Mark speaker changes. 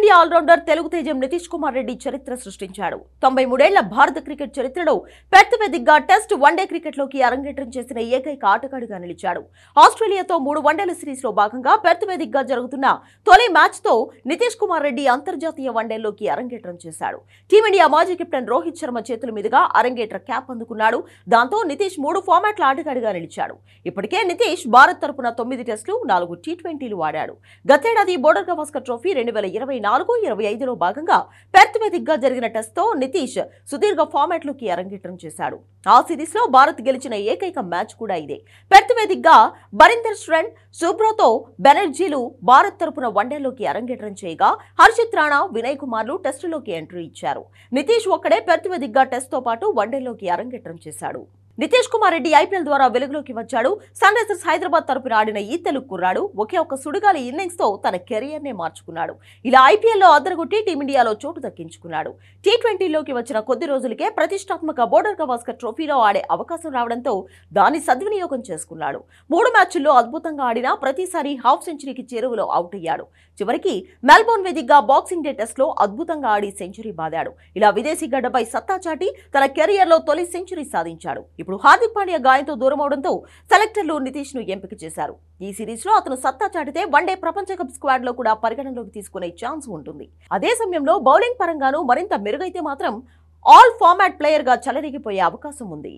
Speaker 1: Team India allrounder Telugu తేజం నితీష్ కుమార్ రెడ్డి చరిత్ర సృష్టించాడు. 93 ఏళ్ల భారత క్రికెట్ చరిత్రలో పెర్త్ వేదికగా టెస్ట్ వన్డే క్రికెట్లోకి అరంగేట్రం చేసిన ఏకైక ఆటగాడిగా నిలిచాడు. ఆస్ట్రేలియాతో 3 వన్డేల సిరీస్లో భాగంగా పెర్త్ వేదికగా జరుగుతున్న తొలి మ్యాచ్తో నితీష్ కుమార్ రెడ్డి అంతర్జాతీయ వన్డేల్లోకి అరంగేట్రం చేశాడు. టీమిండియా మాజీ కెప్టెన్ రోహిత్ శర్మ చేతుల మీదుగా అరంగేట్ర క్యాప్ అందుకున్నాడు. దాంతో నితీష్ 3 ఫార్మాట్ల ఆటగాడిగా నిలిచాడు. ఇప్పటికే నితీష్ భారత్ తరపున 9 టెస్టులు, 4 టీ20లు ఆడాడు. గతేడాది బోర్డర్ గవాస్కర్ ట్రోఫీ 2024-25లో భాగంగా పెర్త్ వేదికగా జరిగిన టెస్ట్తో నితీష్ సుదీర్ఘ ఫార్మాట్లోకి అరంగేట్రం చేశాడు. ఆ సిరీస్లో భారత్ గెలిచిన ఏకైక మ్యాచ్ కూడా ఇదే. పెర్త్ వేదికగా బరీందర్ శ్రెన్, సుబ్రతో బెనర్జీలు భారత్ తరపున వన్డేలోకి అరంగేట్రం చేయగా హర్షిత్ రాణా, వినయ్ కుమార్లు టెస్టులోకి ఎంట్రీ ఇచ్చారు. నితీష్ ఒక్కడే పెర్త్ వేదికగా టెస్ట్తో పాటు వన్డేలోకి అరంగేట్రం చేశాడు. నితీష్ కుమార్ రెడ్డి ఐపీఎల్ ద్వారా వెలుగులోకి వచ్చాడు. సన్ రైజర్స్ హైదరాబాద్ తరపున ఆడిన ఈ తెలుగు కుర్రాడు ఒకే ఒక్క సుడిగాలి ఇన్నింగ్స్ తో తన కెరియర్ నే మార్చుకున్నాడు. ఇలా ఐపీఎల్లో అదరగొట్టి టీమిండియాలో చోటు దక్కించుకున్నాడు. టీ20లోకి వచ్చిన కొద్ది రోజులకే ప్రతిష్టాత్మక బోర్డర్ గవాస్కర్ ట్రోఫీలో ఆడే అవకాశం రావడంతో దాన్ని సద్వినియోగం చేసుకున్నాడు. 3 మ్యాచ్ల్లో అద్భుతంగా ఆడినా ప్రతిసారి హాఫ్ సెంచరీకి చేరువలో అవుట్ అయ్యాడు. చివరికి మెల్బోర్న్ వేదికగా బాక్సింగ్ డే టెస్ట్ లో అద్భుతంగా ఆడి సెంచరీ బాదాడు. ఇలా విదేశీ గడ్డపై సత్తా చాటి తన కెరియర్ లో తొలి సెంచరీ సాధించాడు. ఇప్పుడు హార్దిక్ పాండ్యా గాయంతో దూరం అవడంతో సెలెక్టర్లు నితీష్ ను ఎంపిక చేశారు. ఈ సిరీస్ లో అతను సత్తా చాటితే వన్డే ప్రపంచ కప్ స్క్వాడ్ లో కూడా పరిగణలోకి తీసుకునే ఛాన్స్ ఉంటుంది. అదే సమయంలో బౌలింగ్ పరంగానూ మరింత మెరుగైతే మాత్రం ఆల్ ఫార్మాట్ ప్లేయర్ గా చెలరేగిపోయే అవకాశం ఉంది.